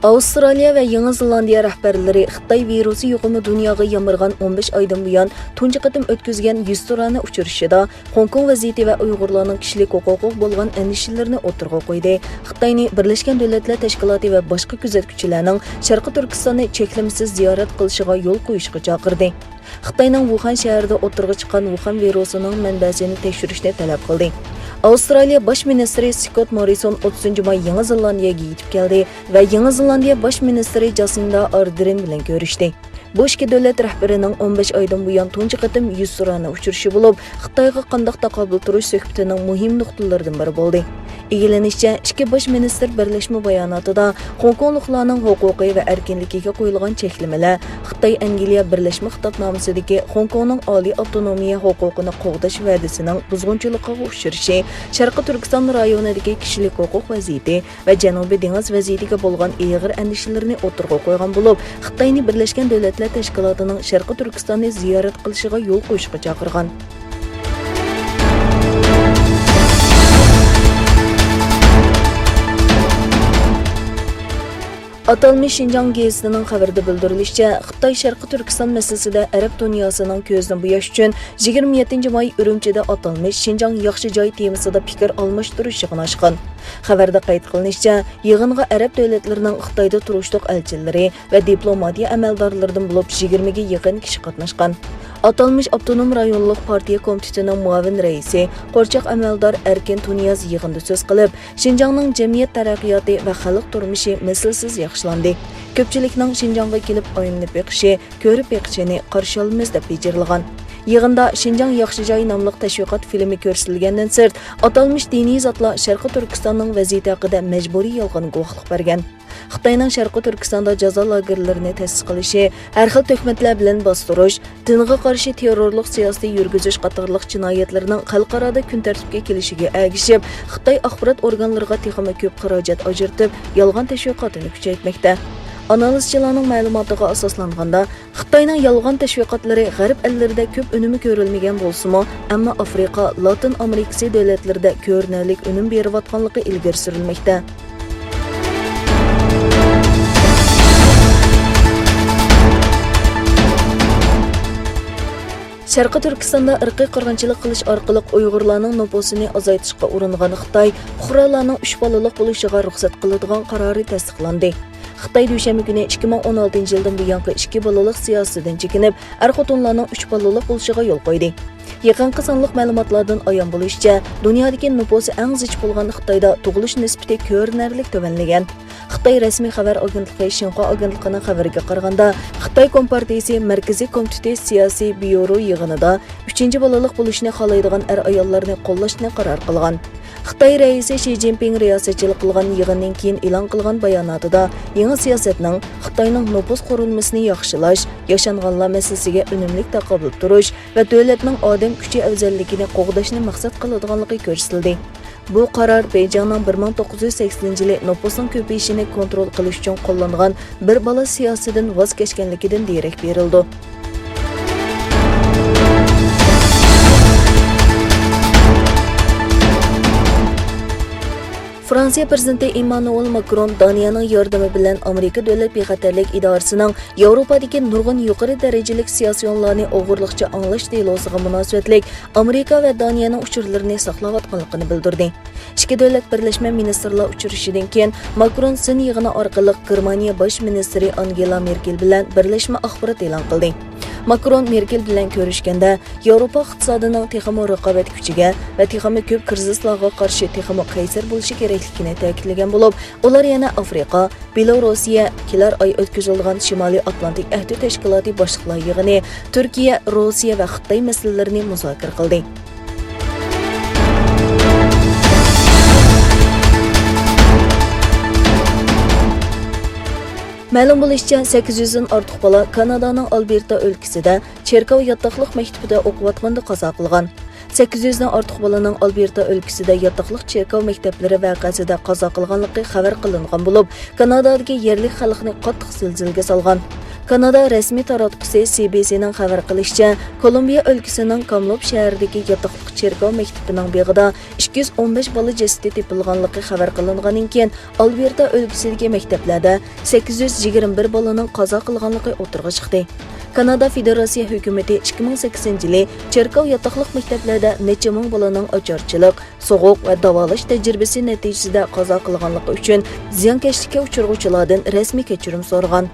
ئاۋسترالىيە ۋە يېڭى زېلاندىيە رەھبەرلىرى خىتاي ۋىرۇسى يۇقۇمى دۇنياغا يامرىغان 15 aydan buyon tunji qatim o'tkazgan 100 turani uchrashishida Hongkong vaziyati va Uyg'urlarning kishilik huquqiga bo'lgan andishalarini o'tirg'a qo'ydi. Xitoyni Birlashgan Davlatlar Tashkiloti va boshqa kuzatuvchilarning Sharqi Turkistonni cheklimsiz ziyorat qilishiga yo'l qo'yishga chaqirdi. Xitoyning Wuhan shahrida o'tirg'a chiqqan Wuhan virusining manbasini tekshirishni talab qildi. Avstraliya Bosh ministri Scott Morrison 30 may Yangi Zelandiyaga yetib keldi va Yangi Zelandiya Bosh ministri Jasinda Ardern bilan ko'rishdi. Bu ikki davlat rahbarining 15 aydan buyon tunji qatim 100 surani uchirishi bo'lib, Xitoyga qanday taqobil turish suhbatining muhim nuqtalaridan biri bo'ldi. Egilenishicha, ikki bosh ministr birlashma bayonotida Hongkongliklarning huquqiy va erkinligiga qo'yilgan cheklamalar Xitoy Angliya birlashma xitobnomasidagi Hongkongning oliy avtonomiya huquqini qo'g'dash va'dasining buzg'unchiligiga uchrashi, Sharqi Turkiston rayonidagi kishilik huquq vaziyati va Janubiy dengiz vaziyatiga bo'lgan og'ir andishalarini o'tirg'a qo'ygan bo'lib, Xitoyni Birlashgan Davlatlar Tashkilotining Sharqi Turkistonni ziyorat qilishiga yo'l qo'yishga chaqirgan. Atalmış Şinjan gezitining xabarida bildirilishicha, Xitoy Sharqi Turkiston masalasida Arab dunyosining ko'zini bo'yash uchun 27 may Urumchida atalmış Şinjan yaxshi joy temasida fikr almashtirish yig'inlashgan. Xabarda qayd qilinishicha, yig'inga Arab davlatlarining Xitoyda turishliq elchilari va diplomatiya amaldorlaridan bo'lib 20 ga yaqin kishi qatnashgan. Atalmış Avtonom rayonluq partiya komitetining muavin raisi, qo'rchoq amaldor Erkin Tunyaz yig'inda so'z qilib, Şinjanning jamiyat taraqqiyoti va xalq turmushi mislsiz yaxshilandi. Ko'pchilikning Şinjanga kelib oyinni beqishi, ko'rib beqishini qarshi olamiz deb bejirilgan. Yig'inda Şinjan yaxshi joy nomli tashviqot filmi ko'rsatilgandan sirt, atalmış diniy zotlar Sharqi Turkistonning vaziyati haqida majburiy yolg'on guvohlik bergan. Xitoyning Sharqi Turkistonda jazo lagerlarini ta'sis qilishi, har xil tuhmatlar bilan bostirish, dinga qarshi terrorlik siyosati yurgizish qatorliq jinoyatlarning xalqaro kun tartibga kelishiga ergishib, Xitoy axborot organlariga texnik ko'p xarajat ajratib, yolg'on tashviqotini kuchaytmekda. Analizchilarning ma'lumotiga asoslanganda, Xitoyning yolg'on tashviqotlari g'arb ellarida ko'p unumi ko'rilmagan bo'lsa-mu, ammo Afrika, Latin Amerikasi davlatlarida ko'rinarli unum berayotganligi ilgari surilmoqda. Sharqi Turkistonda irqiy qirg'inchilik qilish orqali Uyg'urlarning nupusini azaytishga uringan Xitoy fuqarolarning 3 bolalik bo'lishiga ruxsat qiladigan qarori tasdiqlandi. Xitoy dushanba kuni 2016 yildan buyongi 2 bolalik siyosatidan chekinib, er-xotinlarning 3 bolalik bo'lishiga yo'l qo'ydi. Yaqinqi sonliq ma'lumotlardan ayon bo'lishicha, dunyodagi nupusi eng zich bo'lgan Xitoyda tug'ilish nisbati ko'rinarli tuvanlagan. Xitoy rasmiy xabar agentligi Xinhua agentligining xabariga qaraganda, Xitoy Kompartiyasi Markaziy komiteti siyosiy byuro yig'inida 3-chi bolalik bo'lishni xohlaydigan er-ayollarni qo'llashni qaror qilgan. Xitoy raisi Xi Jinping riyosatchilik qilgan yig'indan keyin e'lon qilgan bayonotida yangi siyosatning Xitoyning nupus qurilmasini yaxshilash, yashanganlar masalasiga unumli taqobil turish va davlatning odam kuchi afzalligini qo'g'dashni maqsad qiladiganligi ko'rsatildi. Bu qaror Beijingning 1980-yili nupusning ko'payishini kontrol qilish uchun qo'llangan bir bola siyosatidan voz kechganligidan derak berildi. Fransiya prezidenti Emmanuel Macron Daniyaning yordami bilan Amerika davlat bexatarlik idorasining Yevropadagi nurg'un yuqori darajalik siyosiyonlarni o'g'irlikcha anglash delosiga munosabatlik Amerika va Daniyaning uchurlarini saqlayotganligini bildirdi. Ikki davlat birlashma ministrlar uchrashuvidan keyin Macron sin yig'ini orqali Germaniya bosh ministri Angela Merkel bilan birlashma axborot e'lon qildi. Macron Merkel bilan ko'rishganda Yevropa iqtisodining texmo raqobat kuchiga va texmo ko'p krizislarga qarshi texmo qaysar bo'lishi kerakligini ta'kidlagan bo'lib, ular yana Afrika, Belorussiya, kelar oy o'tkazilgan Shimoliy Atlantik ahdi tashkiloti boshliqlar yig'ini, Turkiya, Rossiya va Xitoy masalalarini muzokara qildi. Ma'lum bo'lishicha, 800 dan ortiq bola Kanadaning Alberta o'lkasida Çerkav yotoqliq maktabida o'qiyotganda qazo qilgan. 800 dan ortiq bolaning Alberta o'lkasida yotoqliq Çerkav maktaplari vaqasida qazo qilganligi xabar qilingan bo'lib, Kanadadagi yerlik xalqni qattiq zilzilaga solgan. Kanada rəsmi taratqusi CBC'nin xəbər qilishçə, Kolumbiya ölkəsinin Kamlop şəhərindəki yataqlıq çerkav məktəbinin begida 215 bala cəsədi tepilganlığı xəbər qılınğandan keyin Alberta ölkəsidəki məktəblərdə 821 balanın qaza qılğanlığı o'tirg'a chiqdi. Kanada Federatsiya hökuməti 2008-ci çerkav yataqlıq məktəblərdə neçə min balanın açarçılıq, soğuq və davalaş təcrübəsi nəticəsində qaza qılğanlığı üçün ziyankeşlikə uçurğuculardan rəsmi keçirim sorğan.